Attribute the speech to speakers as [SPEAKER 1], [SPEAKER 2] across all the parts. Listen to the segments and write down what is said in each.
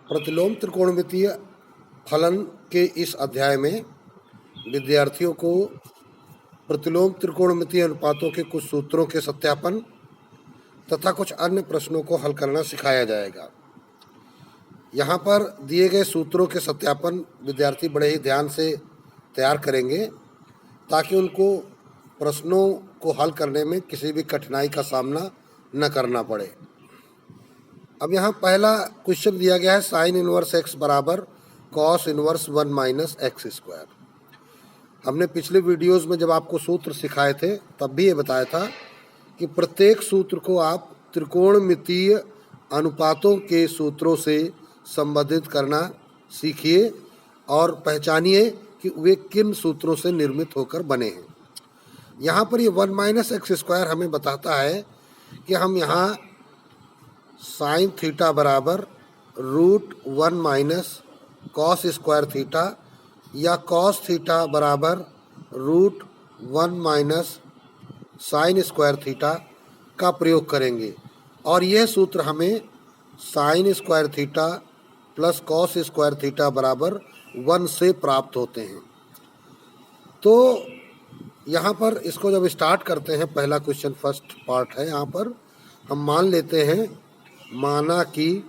[SPEAKER 1] प्रतिलोम त्रिकोणमितीय फलन के इस अध्याय में विद्यार्थियों को प्रतिलोम त्रिकोणमितीय अनुपातों के कुछ सूत्रों के सत्यापन तथा कुछ अन्य प्रश्नों को हल करना सिखाया जाएगा। यहाँ पर दिए गए सूत्रों के सत्यापन विद्यार्थी बड़े ही ध्यान से तैयार करेंगे ताकि उनको प्रश्नों को हल करने में किसी भी कठिनाई का सामना न करना पड़े। अब यहाँ पहला क्वेश्चन दिया गया है साइन इनवर्स एक्स बराबर cos inverse 1 minus x square. हमने पिछले वीडियोस में जब आपको सूत्र सिखाए थे तब भी ये बताया था कि प्रत्येक सूत्र को आप त्रिकोणमितीय अनुपातों के सूत्रों से संबंधित करना सीखिए और पहचानिए कि वे किन सूत्रों से निर्मित होकर बने हैं। यहाँ पर ये 1 माइनस एक्स स्क्वायर हमें बताता है कि हम यहाँ साइन थीटा बराबर √1 माइनस कॉस स्क्वायर थीटा या कॉस थीटा बराबर √1 माइनस साइन स्क्वायर थीटा का प्रयोग करेंगे और यह सूत्र हमें sine square theta plus cos square theta बराबर 1 से प्राप्त होते हैं। तो यहाँ पर इसको जब स्टार्ट करते हैं, पहला क्वेश्चन फर्स्ट पार्ट है, यहाँ पर हम मान लेते हैं, माना कि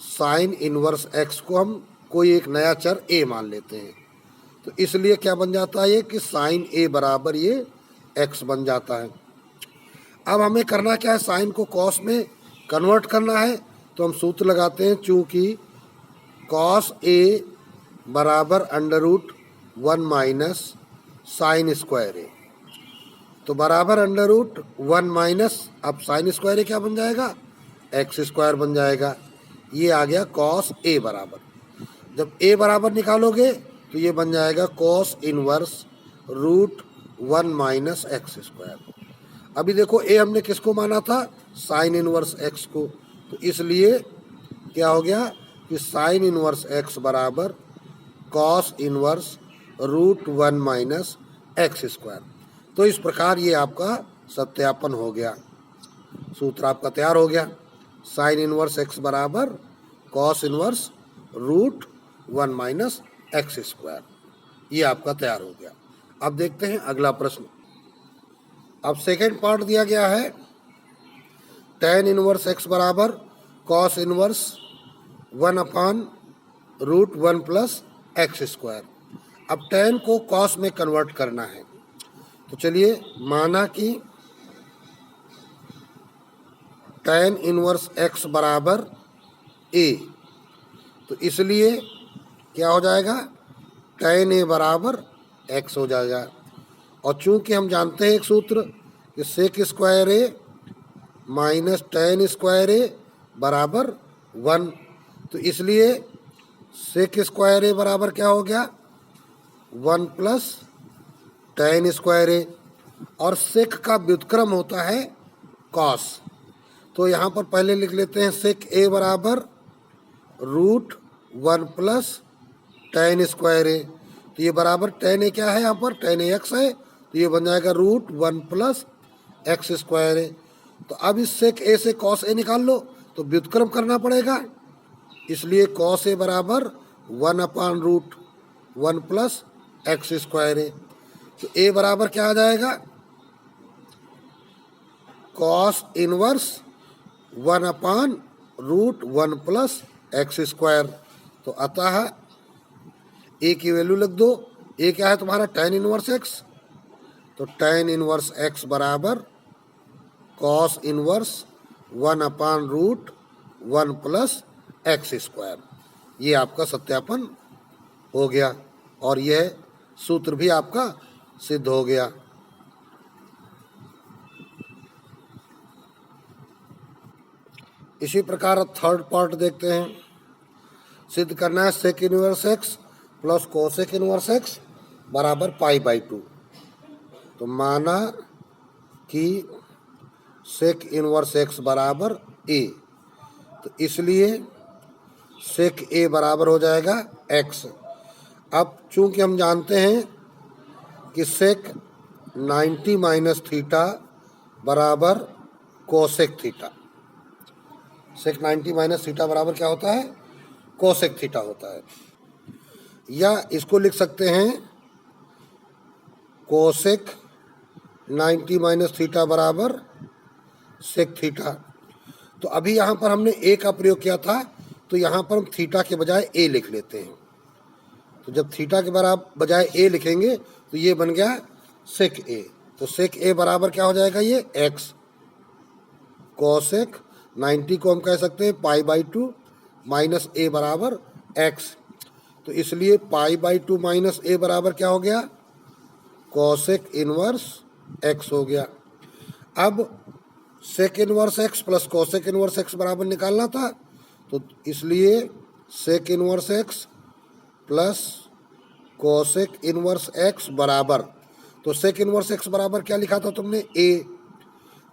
[SPEAKER 1] साइन इनवर्स एक्स को हम कोई एक नया चर ए मान लेते हैं, तो इसलिए क्या बन जाता है ये कि साइन ए बराबर ये एक्स बन जाता है। अब हमें करना क्या है, साइन को कॉस में कन्वर्ट करना है, तो हम सूत्र लगाते हैं, चूँकि कॉस ए बराबर √1 माइनस साइन स्क्वायर ए, तो बराबर √1 माइनस, अब साइन स्क्वायर ए क्या बन जाएगा, एक्स स्क्वायर बन जाएगा। ये आ गया कॉस ए बराबर, जब ए बराबर निकालोगे तो ये बन जाएगा cos inverse √1 minus x square. अभी देखो ए हमने किसको माना था, साइन इनवर्स एक्स को, तो इसलिए क्या हो गया कि साइन इनवर्स एक्स बराबर cos inverse √1 minus x square. तो इस प्रकार ये आपका सत्यापन हो गया, सूत्र आपका तैयार हो गया। साइन इनवर्स एक्स बराबर cos inverse √1 minus x square, ये आपका तैयार हो गया। अब देखते हैं अगला प्रश्न। अब सेकेंड पार्ट दिया गया है tan इनवर्स एक्स बराबर cos inverse 1/√1 plus x square. अब tan को कॉस में कन्वर्ट करना है, तो चलिए माना कि tan इनवर्स एक्स बराबर ए, तो इसलिए क्या हो जाएगा, tan ए बराबर एक्स हो जाएगा। और चूंकि हम जानते हैं एक सूत्र कि सेक स्क्वायर ए माइनस tan स्क्वायर ए बराबर 1, तो इसलिए सेक स्क्वायर ए बराबर क्या हो गया, 1 प्लस tan स्क्वायर ए, और सेक का व्युत्क्रम होता है कॉस, तो यहाँ पर पहले लिख लेते हैं सेक ए बराबर √1 प्लस tan स्क्वायर ए, तो ये बराबर tan ए क्या है, यहाँ पर tan ए एक्स है, तो ये बन जाएगा √1 प्लस एक्स स्क्वायर ए। तो अब इस सेक ए से कॉस ए निकाल लो, तो व्युत्क्रम करना पड़ेगा, इसलिए कॉस ए बराबर 1/√1 प्लस एक्स स्क्वायर ए। तो ए बराबर क्या आ जाएगा, cos inverse 1/√1 plus x square. तो अतः ए की वैल्यू लिख दो, ए क्या है तुम्हारा tan इनवर्स एक्स, तो tan इनवर्स एक्स बराबर cos inverse 1/√1 plus x square. ये आपका सत्यापन हो गया और यह सूत्र भी आपका सिद्ध हो गया। इसी प्रकार अब थर्ड पार्ट देखते हैं। सिद्ध करना है sec inverse x plus cosec inverse x बराबर π/2। तो माना कि सेक इनवर्स एक्स बराबर ए, तो इसलिए सेक ए बराबर हो जाएगा एक्स। अब चूंकि हम जानते हैं कि सेक 90 माइनस थीटा बराबर कोसेक थीटा, सेक 90 माइनस थीटा बराबर क्या होता है, कोसेक थीटा होता है। या इसको लिख सकते हैं कोसेक 90 माइनस थीटा बराबर सेक थीटा। तो अभी यहाँ पर हमने ए का प्रयोग किया था, तो यहाँ पर हम थीटा के बजाय ए लिख लेते हैं। तो जब थीटा के बजाय ए लिखेंगे तो ये बन गया सेक ए। तो सेक ए बराबर क्या हो जाएगा, ये एक्स। कोसेक 90 को हम कह सकते हैं π/2 माइनस ए बराबर एक्स। तो इसलिए π/2 माइनस ए बराबर क्या हो गया, कोसेक इनवर्स एक्स हो गया। अब sec inverse x plus cosec inverse x बराबर निकालना था, तो इसलिए sec inverse x plus cosec inverse x बराबर, तो सेक इनवर्स एक्स बराबर क्या लिखा था तुमने, ए,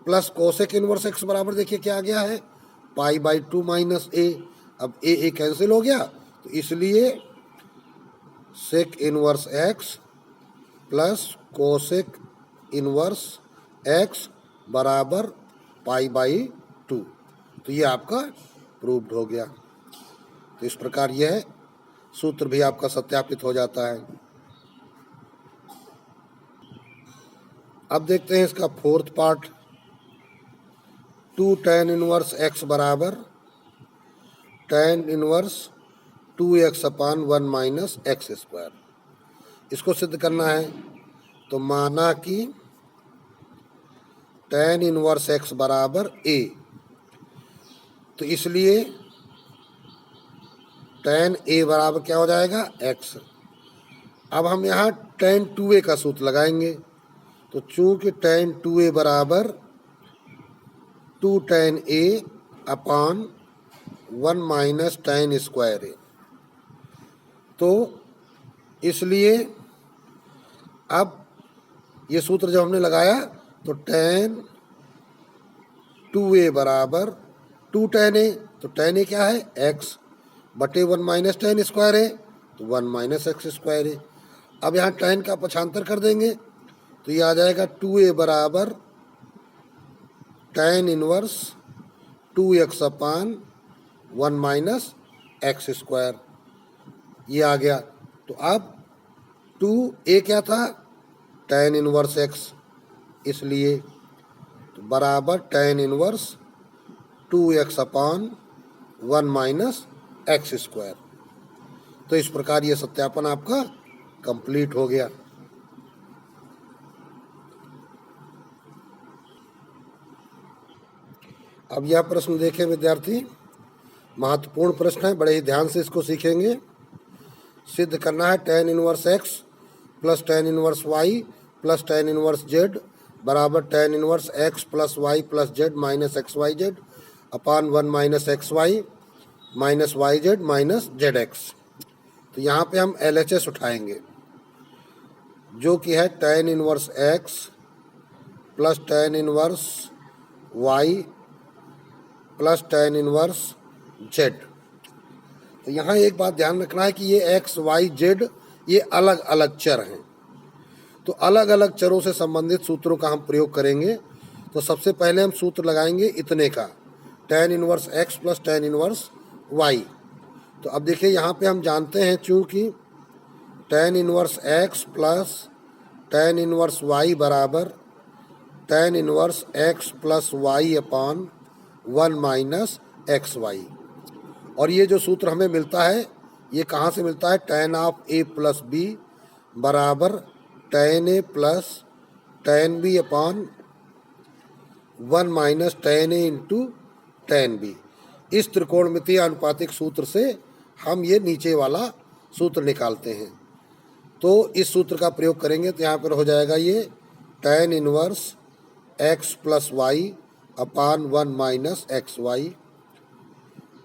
[SPEAKER 1] प्लस कोसेक इनवर्स एक्स बराबर देखिए क्या आ गया है, π/2 माइनस ए। अब ए कैंसिल हो गया, तो इसलिए sec inverse x plus cosec inverse x बराबर π/2। तो ये आपका प्रूव्ड हो गया। तो इस प्रकार यह सूत्र भी आपका सत्यापित हो जाता है। अब देखते हैं इसका fourth part. 2 tan inverse x बराबर tan inverse 2x upon 1 minus x square. इसको सिद्ध करना है, तो माना कि tan इनवर्स एक्स बराबर a, तो इसलिए tan a बराबर क्या हो जाएगा, x। अब हम यहाँ tan 2a का सूत्र लगाएंगे, तो चूंकि tan 2a बराबर 2 tan a upon 1 minus tan square a, तो इसलिए अब ये सूत्र जब हमने लगाया तो tan 2a बराबर 2 tan a, तो tan a क्या है, x बटे 1 माइनस tan स्क्वायर है, तो 1 माइनस एक्स स्क्वायर है। अब यहाँ tan का पक्षांतर कर देंगे, तो ये आ जाएगा 2a बराबर tan inverse 2x upon 1 minus x square, ये आ गया। तो अब 2a क्या था, tan इनवर्स x, इसलिए तो बराबर tan inverse 2x upon 1 minus x square. तो इस प्रकार ये सत्यापन आपका कंप्लीट हो गया। अब यह प्रश्न देखें विद्यार्थी, महत्वपूर्ण प्रश्न है, बड़े ही ध्यान से इसको सीखेंगे। सिद्ध करना है tan inverse x plus tan inverse y plus tan inverse z बराबर tan inverse x plus y plus z minus x y z upon 1 minus x y minus y z minus z x. तो यहाँ पे हम LHS उठाएंगे, जो कि है tan inverse x plus tan inverse y plus tan inverse z। तो यहाँ एक बात ध्यान रखना है कि ये x, y, z ये अलग अलग चर हैं, तो अलग अलग चरों से संबंधित सूत्रों का हम प्रयोग करेंगे। तो सबसे पहले हम सूत्र लगाएंगे इतने का, tan inverse x plus tan inverse y। तो अब देखिए यहाँ पे हम जानते हैं, चूँकि tan inverse x plus tan inverse y बराबर tan inverse x plus y upon 1 minus x Y. और ये जो सूत्र हमें मिलता है, ये कहाँ से मिलता है, tan of a plus b बराबर tan a plus tan b upon 1 minus tan a into tan b। इस त्रिकोणमितीय अनुपातिक सूत्र से हम ये नीचे वाला सूत्र निकालते हैं। तो इस सूत्र का प्रयोग करेंगे, तो यहाँ पर हो जाएगा ये tan inverse x plus y upon 1 minus x y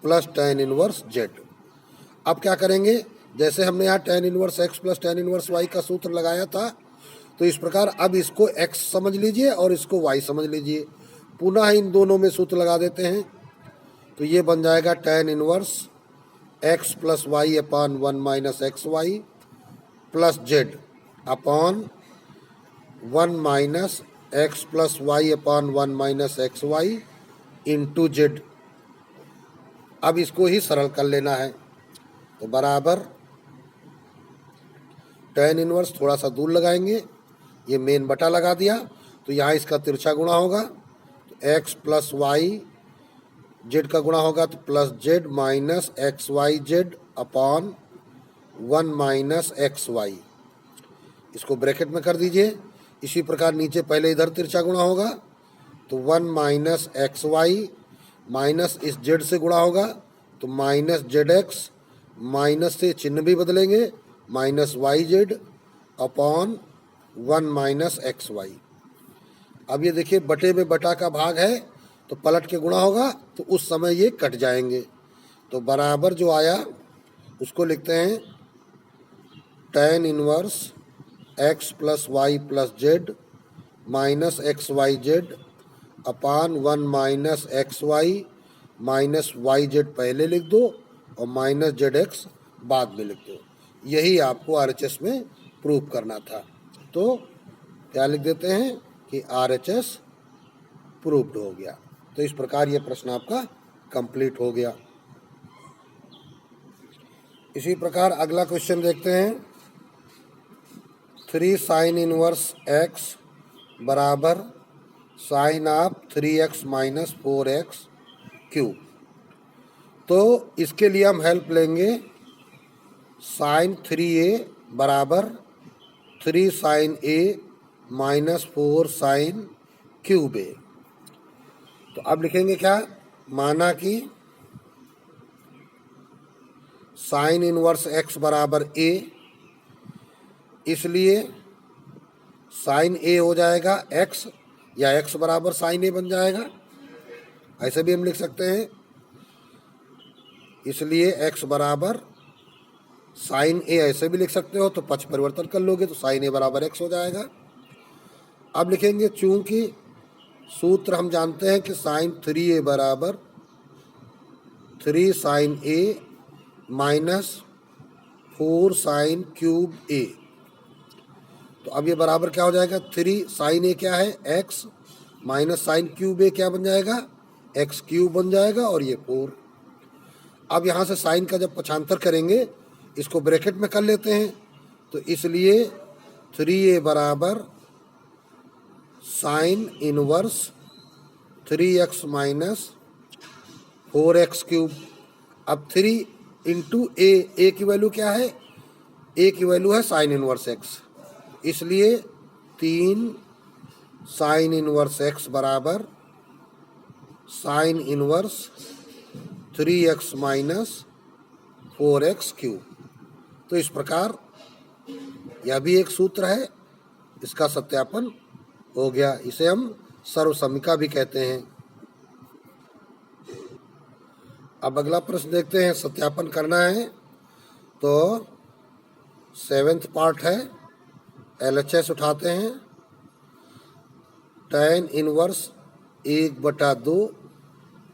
[SPEAKER 1] plus tan inverse z। अब क्या करेंगे, जैसे हमने यहाँ tan inverse x plus tan inverse y का सूत्र लगाया था, तो इस प्रकार अब इसको x समझ लीजिए और इसको y समझ लीजिए। पुनः इन दोनों में सूत्र लगा देते हैं, तो ये बन जाएगा tan inverse x plus y upon 1 minus x y plus z upon 1 minus x plus y upon 1 minus x y into z. अब इसको ही सरल कर लेना है। तो बराबर tan इनवर्स, थोड़ा सा दूर लगाएंगे, ये मेन बटा लगा दिया, तो यहाँ इसका तिरछा गुणा होगा, तो x प्लस वाई जेड का गुणा होगा तो plus z minus x y z upon 1 minus x y, इसको ब्रैकेट में कर दीजिए। इसी प्रकार नीचे पहले इधर तिरछा गुणा होगा तो 1 माइनस एक्स वाई माइनस इस जेड से गुणा होगा तो माइनस जेड एक्स, माइनस से चिन्ह भी बदलेंगे, minus y z upon 1 minus x y. अब ये देखिए बटे में बटा का भाग है तो पलट के गुणा होगा तो उस समय ये कट जाएंगे। तो बराबर जो आया उसको लिखते हैं tan inverse x plus y plus z minus x y z upon 1 minus x y minus y z पहले लिख दो और माइनस जेड एक्स बाद में लिख दो। यही आपको RHS में प्रूव करना था। तो क्या लिख देते हैं कि RHS प्रूव्ड हो गया। तो इस प्रकार ये प्रश्न आपका कंप्लीट हो गया। इसी प्रकार अगला क्वेश्चन देखते हैं। 3 साइन इनवर्स x बराबर sine of 3x minus 4x cube. तो इसके लिए हम हेल्प लेंगे साइन 3a बराबर 3 sine a minus 4 sine cube a। तो अब लिखेंगे क्या, माना कि साइन इनवर्स x बराबर a, इसलिए साइन a हो जाएगा x या x बराबर साइन a बन जाएगा, ऐसे भी हम लिख सकते हैं। इसलिए x बराबर साइन a ऐसे भी लिख सकते हो, तो पक्ष परिवर्तन कर लोगे तो साइन a बराबर x हो जाएगा। अब लिखेंगे चूंकि सूत्र हम जानते हैं कि साइन 3a बराबर 3 sine a minus 4 sine cube a। तो अब ये बराबर क्या हो जाएगा, 3 साइन a क्या है x minus sign cube a क्या बन जाएगा, x क्यूब बन जाएगा और ये 4। अब यहाँ से साइन का जब पक्षांतर करेंगे इसको ब्रैकेट में कर लेते हैं, तो इसलिए 3a बराबर sine inverse 3x minus 4x cube. अब 3 इंटू a की वैल्यू क्या है, a की वैल्यू है साइन इनवर्स x, इसलिए 3 साइन इनवर्स x बराबर sine inverse 3x minus 4x cube. तो इस प्रकार यह भी एक सूत्र है, इसका सत्यापन हो गया। इसे हम सर्वसमीका भी कहते हैं। अब अगला प्रश्न देखते हैं, सत्यापन करना है तो 7th पार्ट है, LHS उठाते हैं। tan inverse 1/2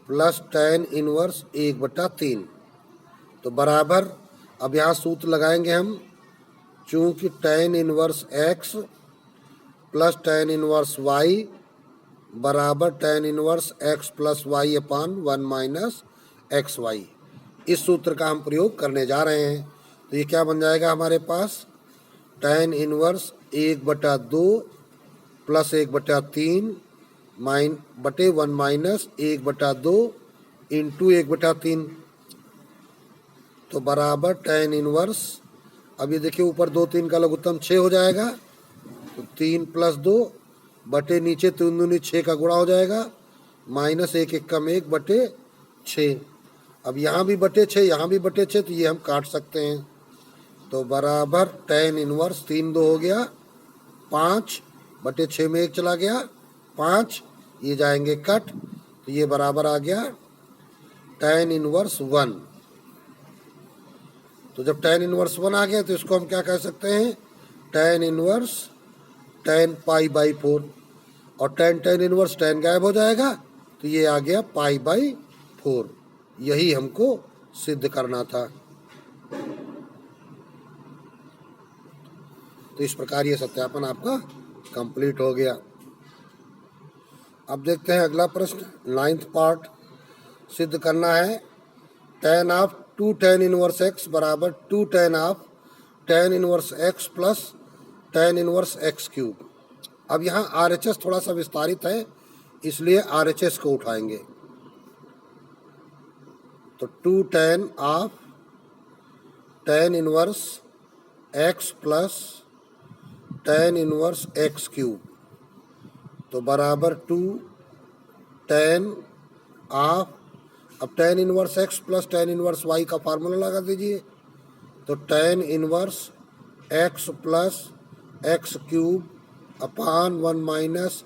[SPEAKER 1] plus tan inverse 1/3। तो बराबर, अब यहाँ सूत्र लगाएंगे हम, चूंकि tan inverse x plus tan inverse y बराबर tan inverse x plus y upon 1 minus x y, इस सूत्र का हम प्रयोग करने जा रहे हैं। तो ये क्या बन जाएगा हमारे पास, tan इनवर्स 1/2 प्लस 1/3 बटे 1 माइनस 1/2 इंटू 1/3। तो बराबर tan इनवर्स, अब ये देखिए ऊपर 2 3 का लघुत्तम 6 हो जाएगा, तो 3 प्लस 2 बटे नीचे 3 दूनी 6 का गुणा हो जाएगा, माइनस 1 एकम 1 बटे 6। अब यहाँ भी बटे 6 यहाँ भी बटे 6, तो ये हम काट सकते हैं। तो बराबर tan इनवर्स 3 2 हो गया 5 बटे 6 में 1 चला गया 5, ये जाएंगे कट, तो ये बराबर आ गया tan इनवर्स 1। तो जब tan इनवर्स 1 आ गया तो इसको हम क्या कह सकते हैं, tan इनवर्स tan पाई 4, और tan इनवर्स tan गायब हो जाएगा, तो ये आ गया पाई 4। यही हमको सिद्ध करना था। तो इस प्रकार ये सत्यापन आपका कंप्लीट हो गया। अब देखते हैं अगला प्रश्न, 9th पार्ट, सिद्ध करना है tan of 2 tan inverse x बराबर 2 tan of tan inverse x plus tan inverse x cube. अब यहाँ RHS थोड़ा सा विस्तारित है, इसलिए RHS को उठाएंगे। तो 2 tan of tan inverse x plus tan inverse x cube, तो बराबर 2 tan ऑफ, अब tan inverse x plus tan inverse y का फार्मूला लगा दीजिए। तो tan inverse x plus x cube अपान 1 minus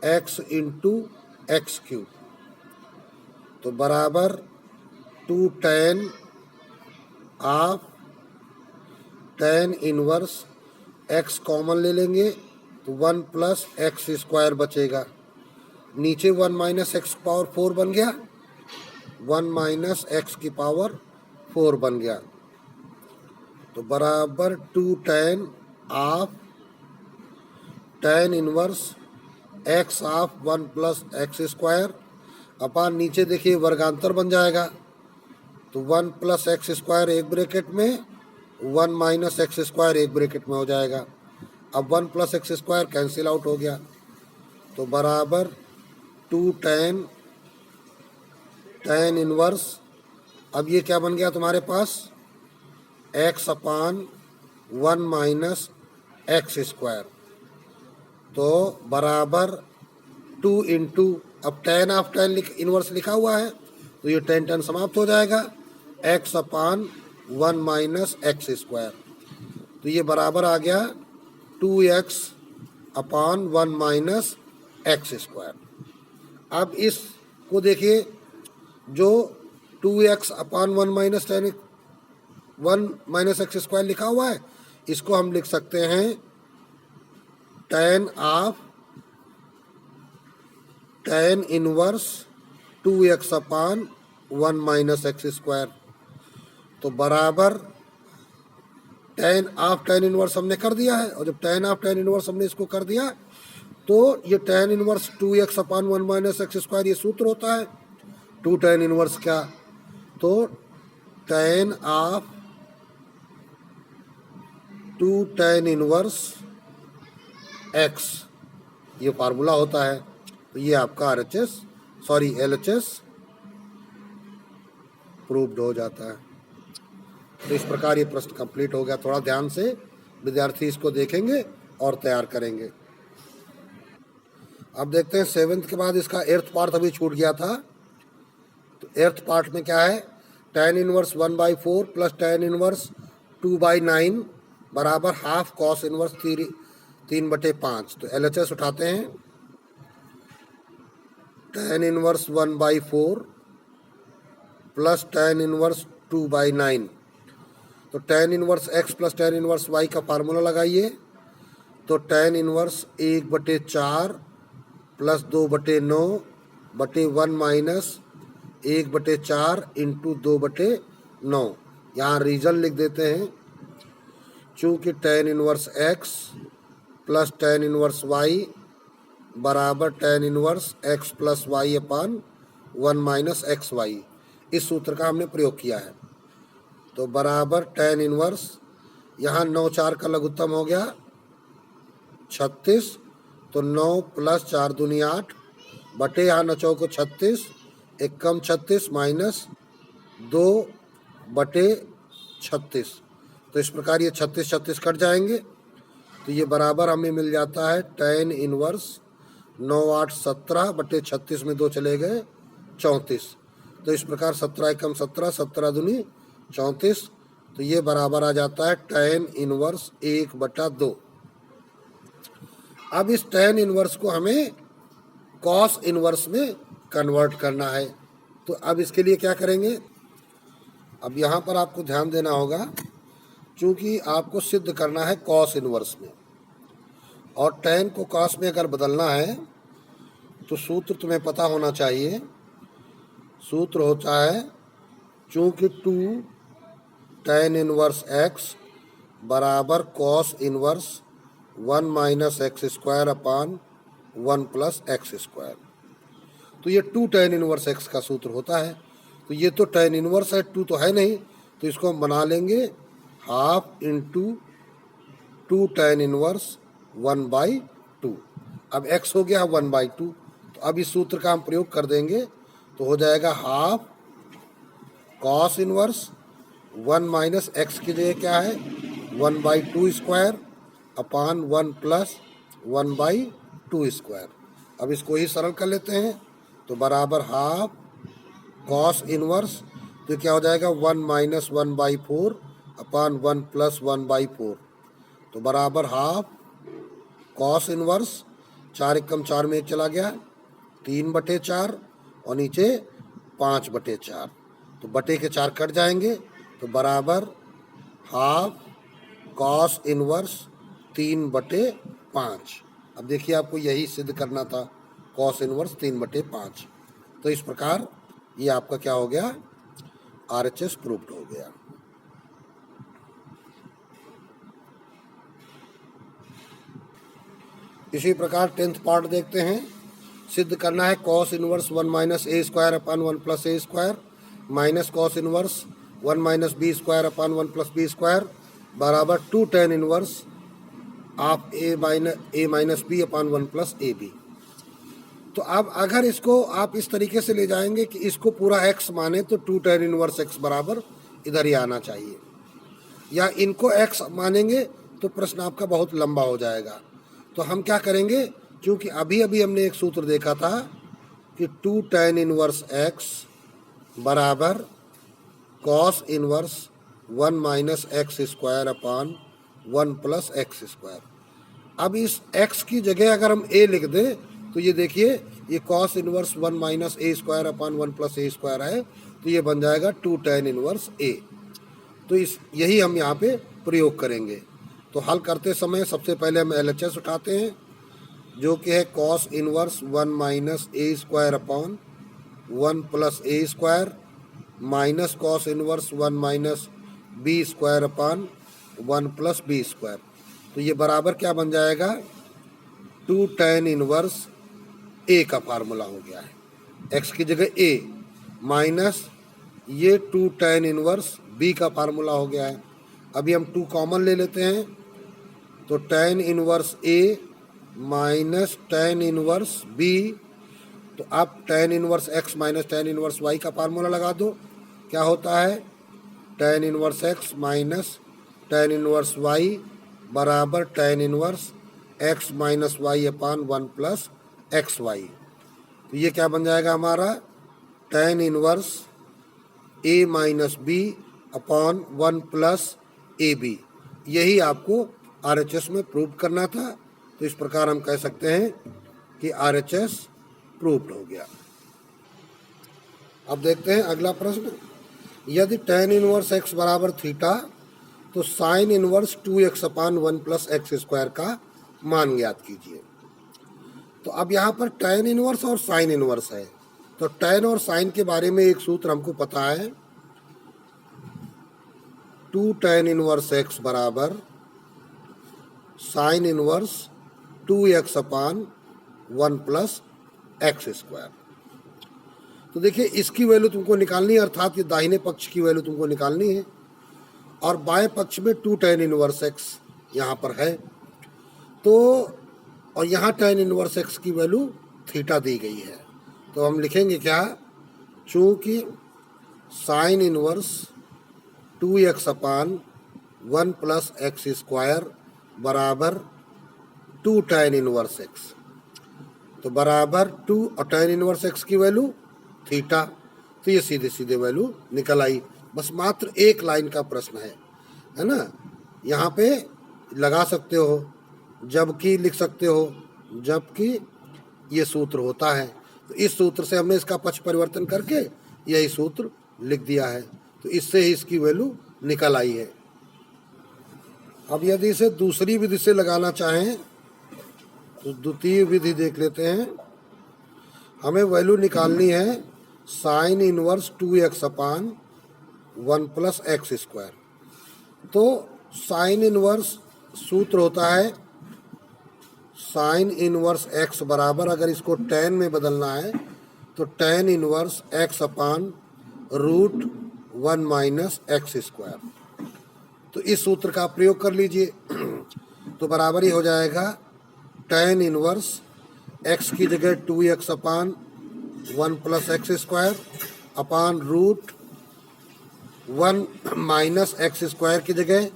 [SPEAKER 1] x into x cube, तो बराबर 2 tan of tan inverse x common ले लेंगे तो 1 प्लस एक्स स्क्वायर बचेगा, नीचे 1 माइनस एक्स पावर 4 बन गया, 1 माइनस एक्स की पावर 4 बन गया, तो बराबर 2 tan of tan inverse x of 1 plus x square अपान नीचे देखिए वर्गांतर बन जाएगा, तो 1 प्लस एक्स स्क्वायर एक ब्रैकेट में, 1 माइनस एक्स स्क्वायर एक ब्रैकेट में हो जाएगा। अब 1 plus x square cancel out हो गया, तो बराबर 2 tan इनवर्स, अब ये क्या बन गया तुम्हारे पास, x अपान 1 माइनस एक्स स्क्वायर, तो बराबर 2 इंटू, अब tan ऑफ tan इनवर्स लिखा हुआ है तो ये tan समाप्त हो जाएगा, x अपान 1 माइनस एक्स स्क्वायर, तो ये बराबर आ गया 2x upon 1 minus x square. अब इसको देखिए, जो 2x upon 1 minus 1 minus x square लिखा हुआ है, इसको हम लिख सकते हैं tan of tan inverse 2x upon 1 minus x square, तो बराबर tan ऑफ tan इनवर्स हमने कर दिया है, और जब tan ऑफ tan इनवर्स हमने इसको कर दिया तो ये tan inverse 2x upon 1 minus x square ये सूत्र होता है। 2 tan इनवर्स क्या, तो tan of 2 tan inverse x ये फार्मूला होता है, तो ये आपका LHS प्रूव्ड हो जाता है। तो इस प्रकार ये प्रश्न कंप्लीट हो गया। थोड़ा ध्यान से विद्यार्थी इसको देखेंगे और तैयार करेंगे। अब देखते हैं 7th के बाद इसका 8th पार्ट अभी छूट गया था। तो 8th पार्ट में क्या है, tan inverse 1/4 plus tan inverse 2/9 बराबर हाफ कॉस इनवर्स 3/5। तो LHS उठाते हैं, tan inverse 1/4 plus tan inverse 2/9, तो tan inverse x plus tan inverse y का फार्मूला लगाइए। तो tan इनवर्स 1/4 प्लस 2/9 बटे 1 माइनस 1/4 इंटू 2/9, यहाँ रीजन लिख देते हैं। चूँकि tan inverse x plus tan inverse y बराबर tan inverse x plus y upon 1 minus x y, इस सूत्र का हमने प्रयोग किया है। तो बराबर tan इनवर्स, यहाँ 9 4 का लघुत्तम हो गया 36, तो 9 प्लस 4 दूनी 8 बटे यहाँ 9 चौको 36, एक कम 36 माइनस 2 बटे 36, तो इस प्रकार ये 36 36 कट जाएंगे। तो ये बराबर हमें मिल जाता है tan इनवर्स 9 8 17 बटे 36 में 2 चले गए 34, तो इस प्रकार 17 एकम 17 17 दूनी 34, तो ये बराबर आ जाता है tan इनवर्स 1/2। अब इस tan इनवर्स को हमें कॉस इनवर्स में कन्वर्ट करना है। तो अब इसके लिए क्या करेंगे, अब यहाँ पर आपको ध्यान देना होगा, क्योंकि आपको सिद्ध करना है कॉस इनवर्स में, और tan को कॉस में अगर बदलना है तो सूत्र तुम्हें पता होना चाहिए। सूत्र होता है, चूँकि 2 tan इनवर्स x बराबर cos inverse 1 minus x square upon 1 plus x square, तो ये 2 tan इनवर्स x का सूत्र होता है। तो तो ये तो tan इनवर्स है, 2 तो है नहीं, तो इसको हम बना लेंगे हाफ इंटू 2 tan इनवर्स 1/2। अब x हो गया 1/2, तो अब इस सूत्र का हम प्रयोग कर देंगे, तो हो जाएगा half cos inverse 1 minus x की जगह क्या है 1/2 स्क्वायर अपान 1 प्लस 1/2 स्क्वायर। अब इसको ही सरल कर लेते हैं, तो बराबर हाफ कॉस इनवर्स, तो क्या हो जाएगा 1 माइनस 1/4 अपान 1 प्लस 1/4, तो बराबर हाफ कॉस इनवर्स 4 एकम 4 में 1 चला गया 3/4 और नीचे 5/4, तो बटे के 4 कट जाएंगे, तो बराबर हाफ कॉस इनवर्स 3/5। अब देखिए आपको यही सिद्ध करना था, कॉस इनवर्स 3/5। तो इस प्रकार ये आपका क्या हो गया, RHS प्रूव्ड हो गया। इसी प्रकार 10th पार्ट देखते हैं। सिद्ध करना है cos inverse 1 minus a square upon 1 plus a square minus cos inverse 1 minus b square upon 1 plus b square बराबर 2 tan inverse of a minus b upon 1 plus a b. तो अब अगर इसको आप इस तरीके से ले जाएंगे कि इसको पूरा x माने तो 2 tan इनवर्स x बराबर इधर ही आना चाहिए, या इनको x मानेंगे तो प्रश्न आपका बहुत लंबा हो जाएगा। तो हम क्या करेंगे, क्योंकि अभी अभी हमने एक सूत्र देखा था कि 2 tan इनवर्स x बराबर cos inverse 1 minus x square upon 1 plus x square. अब इस x की जगह अगर हम a लिख दें, तो ये देखिए ये cos inverse 1 minus a square upon 1 plus a square है, तो ये बन जाएगा 2 tan इनवर्स a। तो यही हम यहाँ पे प्रयोग करेंगे। तो हल करते समय सबसे पहले हम LHS उठाते हैं, जो कि है cos inverse 1 minus a square upon 1 plus a square minus cos inverse 1 minus b square upon 1 plus b square. तो ये बराबर क्या बन जाएगा, 2 tan इनवर्स ए का फार्मूला हो गया है, x की जगह a माइनस ये 2 tan इनवर्स b का फार्मूला हो गया है। अभी हम 2 कॉमन ले लेते हैं, तो tan inverse a minus tan inverse b, तो अब tan inverse x minus tan inverse y का फार्मूला लगा दो, क्या होता है tan inverse x minus tan inverse y बराबर tan inverse x minus y upon 1 plus x y. तो ये क्या बन जाएगा हमारा tan inverse a minus b upon 1 plus a b. यही आपको RHS में प्रूव करना था। तो इस प्रकार हम कह सकते हैं कि RHS प्रूव्ड हो गया। अब देखते हैं अगला प्रश्न, यदि tan इनवर्स x बराबर थीटा तो sine inverse 2x upon 1 plus x square का मान ज्ञात कीजिए। तो अब यहाँ पर tan इनवर्स और साइन इनवर्स है, तो tan और साइन के बारे में एक सूत्र हमको पता है, 2 tan इनवर्स x बराबर sine inverse 2x upon 1 plus x square. तो देखिए इसकी वैल्यू तुमको निकालनी है, अर्थात ये दाहिने पक्ष की वैल्यू तुमको निकालनी है, और बाएं पक्ष में 2 tan इनवर्स x यहाँ पर है, तो और यहाँ tan इनवर्स x की वैल्यू थीटा दी गई है। तो हम लिखेंगे क्या, चूँकि sine inverse 2x upon 1 plus x square बराबर 2 tan इनवर्स x, तो बराबर 2 और tan इनवर्स x की वैल्यू थीटा, तो ये सीधे सीधे वैल्यू निकल आई। बस मात्र एक लाइन का प्रश्न है ना, यहाँ पे लगा सकते हो, जबकि लिख सकते हो, जबकि ये सूत्र होता है। तो इस सूत्र से हमने इसका पक्ष परिवर्तन करके यही सूत्र लिख दिया है, तो इससे ही इसकी वैल्यू निकल आई है। अब यदि इसे दूसरी विधि से लगाना चाहें तो द्वितीय विधि देख लेते हैं। हमें वैल्यू निकालनी है sine inverse 2x upon 1 plus x square. तो साइन इनवर्स सूत्र होता है साइन इनवर्स x बराबर, अगर इसको tan में बदलना है तो tan inverse x upon root 1 minus x square. तो इस सूत्र का प्रयोग कर लीजिए। तो बराबर ही हो जाएगा tan इनवर्स एक्स की जगह 2x upon 1 plus x square upon root 1 minus x square की जगह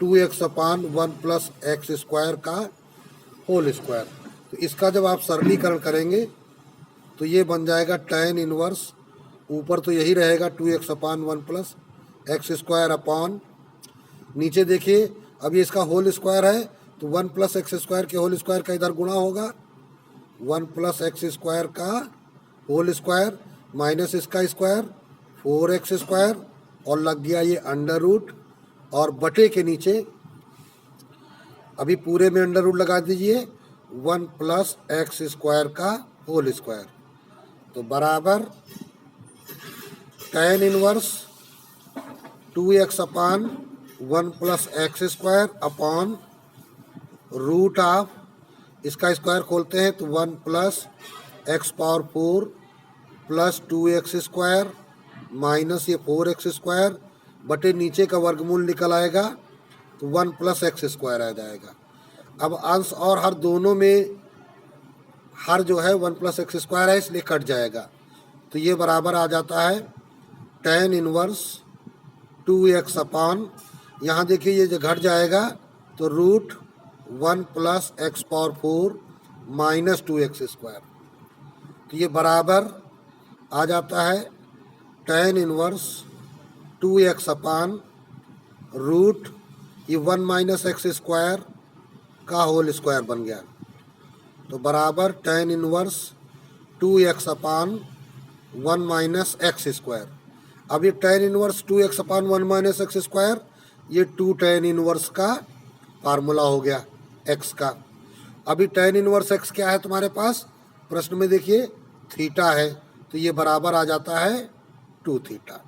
[SPEAKER 1] 2x upon 1 plus x square का होल स्क्वायर। तो इसका जब आप सरलीकरण करेंगे तो ये बन जाएगा tan इनवर्स, ऊपर तो यही रहेगा 2x upon 1 plus x square अपान, नीचे देखिए अब ये इसका होल स्क्वायर है तो 1 प्लस एक्स स्क्वायर के होल स्क्वायर का इधर गुणा होगा, 1 प्लस एक्स स्क्वायर का होल स्क्वायर माइनस इसका स्क्वायर 4x स्क्वायर, और लग गया ये अंडर रूट, और बटे के नीचे अभी पूरे में अंडर रूट लगा दीजिए 1 प्लस एक्स स्क्वायर का होल स्क्वायर। तो बराबर tan inverse 2x upon 1 plus x square upon root of, इसका स्क्वायर खोलते हैं तो 1 plus x power 4 plus 2x square minus ये 4x स्क्वायर बटे नीचे का वर्गमूल निकल आएगा तो 1 प्लस एक्स स्क्वायर आ जाएगा। अब अंश और हर दोनों में हर जो है 1 प्लस एक्स स्क्वायर है इसलिए कट जाएगा, तो ये बराबर आ जाता है tan इनवर्स 2x अपान, यहाँ देखिए ये जो घट जाएगा तो root 1 plus x power 4 minus 2x square, तो ये बराबर आ जाता है tan इनवर्स 2x अपान रूट ये 1 माइनस एक्स स्क्वायर का होल स्क्वायर बन गया। तो बराबर tan inverse 2x upon 1 minus x square. अब ये tan inverse 2x upon 1 minus x square ये 2 tan इनवर्स का फार्मूला हो गया x का। अभी tan इनवर्स x क्या है तुम्हारे पास, प्रश्न में देखिए थीटा है, तो ये बराबर आ जाता है 2 थीटा।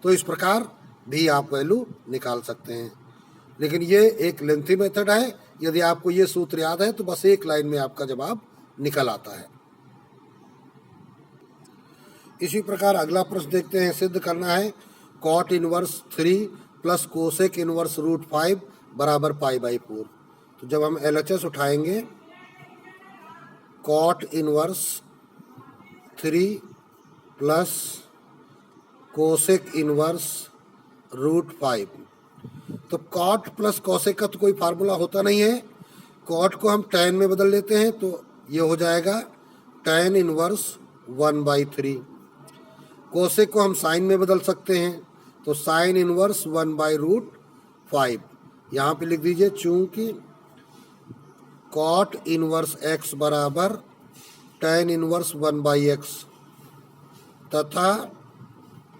[SPEAKER 1] तो इस प्रकार भी आप वैल्यू निकाल सकते हैं, लेकिन ये एक लेंथी मेथड है। यदि आपको ये सूत्र याद है तो बस एक लाइन में आपका जवाब निकल आता है। इसी प्रकार अगला प्रश्न देखते हैं। सिद्ध करना है cot inverse 3 plus cosec inverse root 5 बराबर π/4। तो जब हम LHS उठाएंगे cot inverse 3 plus cosec inverse root 5, तो cot प्लस कोसेक का तो कोई फार्मूला होता नहीं है, cot को हम tan में बदल लेते हैं तो ये हो जाएगा tan इनवर्स 1/3। कोसेक को हम साइन में बदल सकते हैं तो साइन इनवर्स 1/√5। यहाँ पे लिख दीजिए चूंकि cot इनवर्स x बराबर tan इनवर्स 1/x तथा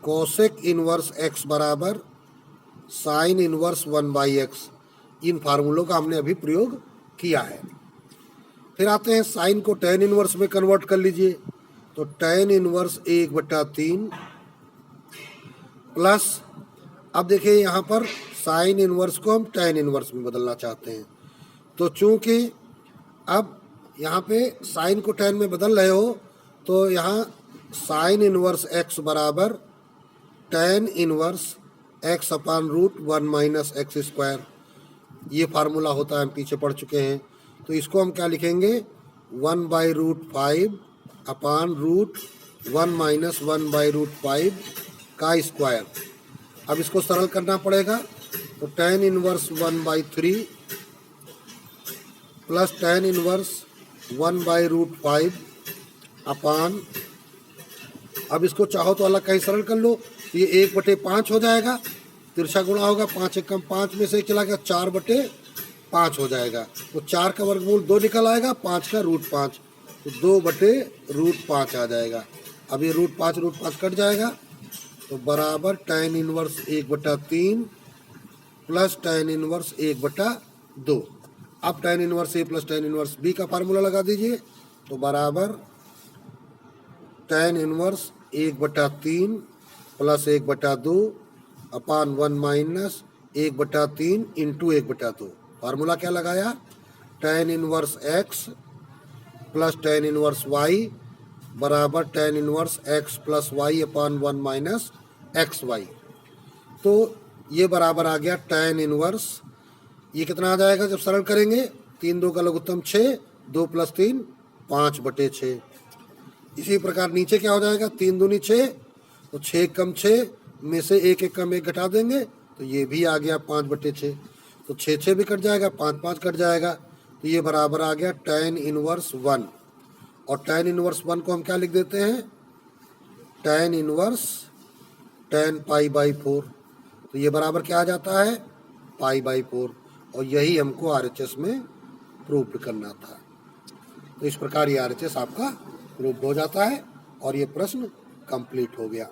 [SPEAKER 1] कोसेक इनवर्स x बराबर साइन इनवर्स 1/x, इन फार्मूलों का हमने अभी प्रयोग किया है। फिर आते हैं साइन को tan इनवर्स में कन्वर्ट कर लीजिए, तो tan इनवर्स 1/3 प्लस, अब देखिए यहाँ पर साइन इनवर्स को हम tan इनवर्स में बदलना चाहते हैं, तो चूंकि अब यहाँ पे साइन को tan में बदल रहे हो तो यहाँ साइन इनवर्स x बराबर tan inverse x upon root 1 minus x square, ये फार्मूला होता है, हम पीछे पढ़ चुके हैं। तो इसको हम क्या लिखेंगे 1/√5 अपान रूट 1 माइनस 1/√5 का स्क्वायर। अब इसको सरल करना पड़ेगा, तो tan inverse 1/3 plus tan inverse 1/√5 अपान, अब इसको चाहो तो अलग कहीं सरल कर लो, तो ये 1/5 हो जाएगा, तिरछा गुणा होगा 5 एकम 5 में से चला गया 4/5 हो जाएगा, तो 4 का वर्गमूल 2 निकल आएगा, 5 का √5, तो 2/√5 आ जाएगा। अब ये √5 कट जाएगा, तो बराबर tan inverse 1/3 plus tan inverse 1/2। अब tan inverse A plus tan inverse B का फार्मूला लगा दीजिए, तो बराबर tan इनवर्स 1/3 प्लस 1/2 अपान 1 माइनस 1/3 इंटू 1/2। फार्मूला क्या लगाया, tan inverse x plus tan inverse y बराबर tan inverse x plus y upon 1 minus x y. तो ये बराबर आ गया tan इनवर्स, ये कितना आ जाएगा जब सरल करेंगे, 3 2 का लघुत्तम 6, 2 + 3 5/6। इसी प्रकार नीचे क्या हो जाएगा, 3 दूनी 6, तो 6 कम 6 में से 1 1 कम 1 घटा देंगे तो ये भी आ गया 5/6। तो 6 6 भी कट जाएगा, 5 5 कट जाएगा, तो ये बराबर आ गया tan इनवर्स 1। और tan इनवर्स 1 को हम क्या लिख देते हैं, tan इनवर्स tan π/4। तो ये बराबर क्या आ जाता है, π/4। और यही हमको RHS में प्रूव करना था। तो इस प्रकार ये RHS आपका प्रूव हो जाता है और ये प्रश्न कंप्लीट हो गया।